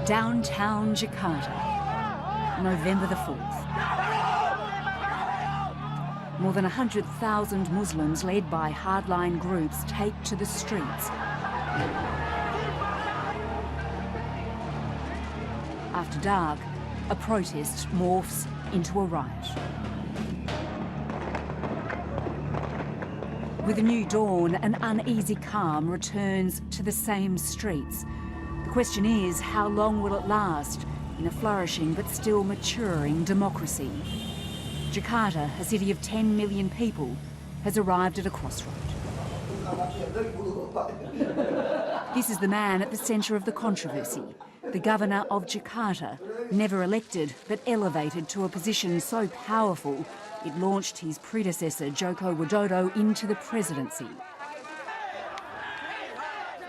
Downtown Jakarta, November the 4th. More than 100,000 Muslims led by hardline groups take to the streets. After dark, a protest morphs into a riot. With a new dawn, an uneasy calm returns to the same streets. The question is, how long will it last in a flourishing but still maturing democracy? Jakarta, a city of 10 million people, has arrived at a crossroad. This is the man at the centre of the controversy, the governor of Jakarta, never elected but elevated to a position so powerful it launched his predecessor Jokowidodo into the presidency.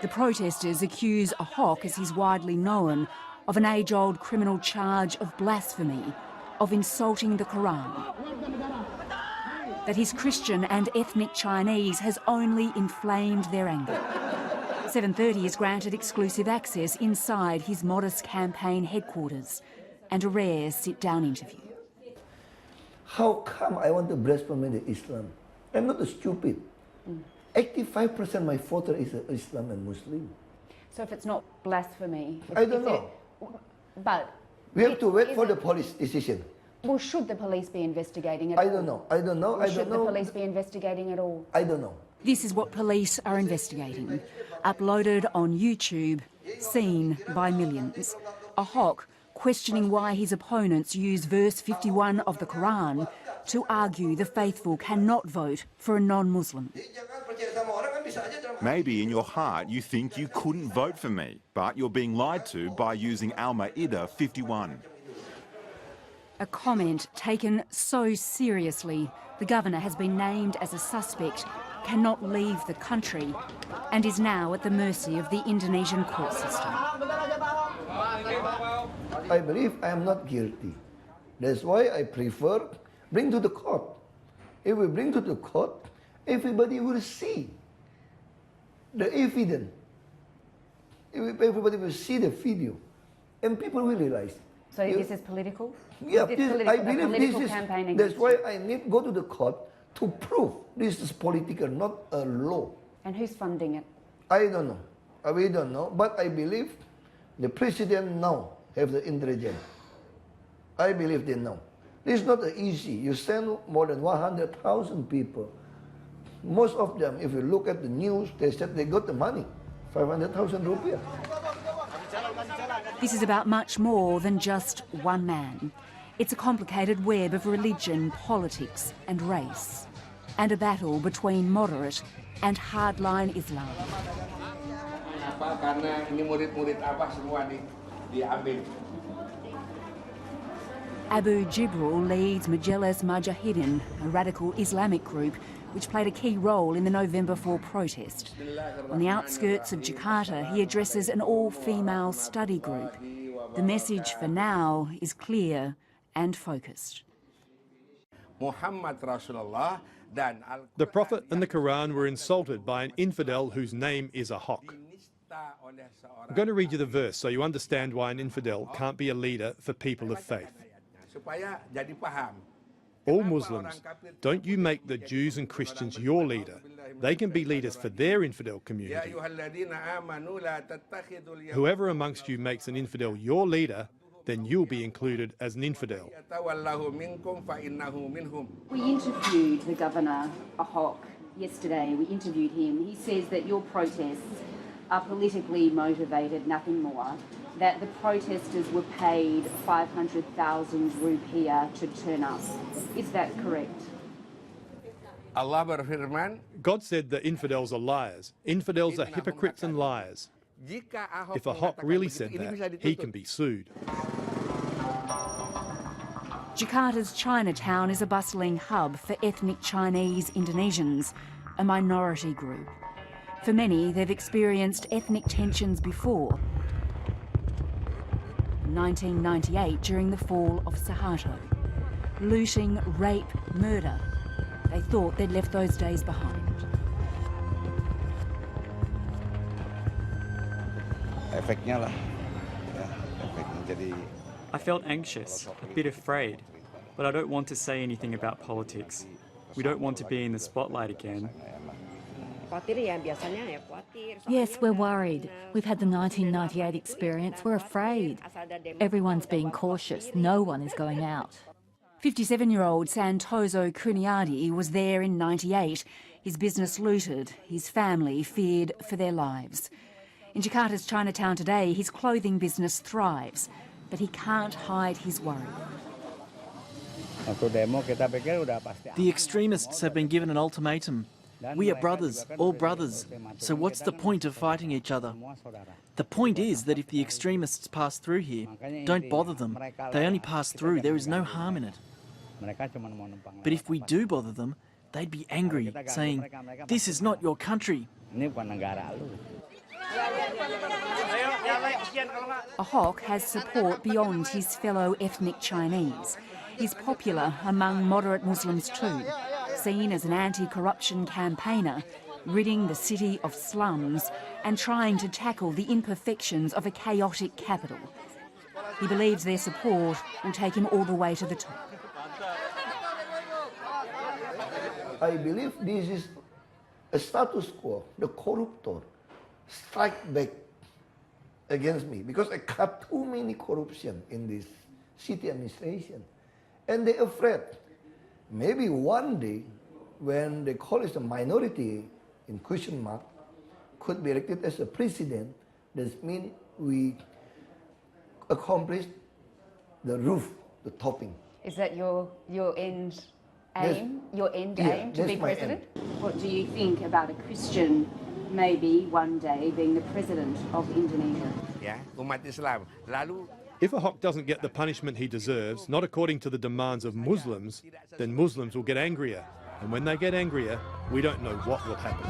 The protesters accuse Ahok, as he's widely known, of an age-old criminal charge of blasphemy, of insulting the Quran. That his Christian and ethnic Chinese has only inflamed their anger. 7:30 is granted exclusive access inside his modest campaign headquarters and a rare sit-down interview. How come I want to blaspheme the Islam? I'm not stupid. 85% of my voter is Islam and Muslim. So if it's not blasphemy... I don't know. But... We have to wait for the police decision. Well, should the police be investigating at all? I don't know. I don't know. Or should the police be investigating at all? I don't know. This is what police are investigating. Uploaded on YouTube, seen by millions. Ahok questioning why his opponents use verse 51 of the Quran to argue the faithful cannot vote for a non-Muslim. Maybe in your heart you think you couldn't vote for me, but you're being lied to by using Al-Ma'idah 51. A comment taken so seriously, the governor has been named as a suspect, cannot leave the country, and is now at the mercy of the Indonesian court system. I believe I am not guilty. That's why I prefer bring to the court. If we bring to the court, everybody will see the evidence. Everybody will see the video, and people will realize. So this is political? Yeah, I believe this is. That's why I need to go to the court to prove this is political, not a law. And who's funding it? I don't know. We don't know. But I believe the president now have the intelligence. I believe they know. This is not easy. You send more than 100,000 people. Most of them, if you look at the news, they said they got the money, 500,000 rupiah. This is about much more than just one man. It's a complicated web of religion, politics and race, and a battle between moderate and hardline Islam. Abu Jibril leads Majelis Mujahidin, a radical Islamic group which played a key role in the November 4 protest. On the outskirts of Jakarta, he addresses an all-female study group. The message for now is clear and focused. The Prophet and the Quran were insulted by an infidel whose name is Ahok. I'm going to read you the verse so you understand why an infidel can't be a leader for people of faith. All Muslims, don't you make the Jews and Christians your leader. They can be leaders for their infidel community. Whoever amongst you makes an infidel your leader, then you'll be included as an infidel. We interviewed the governor, Ahok, yesterday. We interviewed him. He says that your protests are politically motivated, nothing more, that the protesters were paid 500,000 rupiah to turn up. Is that correct? God said that infidels are liars. Infidels are hypocrites and liars. If Ahok really said that, he can be sued. Jakarta's Chinatown is a bustling hub for ethnic Chinese Indonesians, a minority group. For many, they've experienced ethnic tensions before. In 1998, during the fall of Suharto. Looting, rape, murder. They thought they'd left those days behind. Efeknya lah, ya, I felt anxious, a bit afraid, but I don't want to say anything about politics. We don't want to be in the spotlight again. Yes, we're worried. We've had the 1998 experience. We're afraid. Everyone's being cautious. No one is going out. 57-year-old Santoso Kuniadi was there in '98. His business looted. His family feared for their lives. In Jakarta's Chinatown today, his clothing business thrives, but he can't hide his worry. The extremists have been given an ultimatum. We are brothers, all brothers, so what's the point of fighting each other? The point is that if the extremists pass through here, don't bother them. They only pass through, there is no harm in it. But if we do bother them, they'd be angry, saying, "This is not your country." Ahok has support beyond his fellow ethnic Chinese. He's popular among moderate Muslims too, seen as an anti-corruption campaigner, ridding the city of slums and trying to tackle the imperfections of a chaotic capital. He believes their support will take him all the way to the top. I believe this is a status quo. The corruptor strike back against me because I got too many corruption in this city administration. And they're afraid. Maybe one day, when they call it a minority in question mark, could be elected as a president, that means we accomplished the roof, the topping. Is that your end aim? Your end aim to be president? What do you think about a Christian maybe one day being the president of Indonesia? If Ahok doesn't get the punishment he deserves, not according to the demands of Muslims, then Muslims will get angrier. And when they get angrier, we don't know what will happen.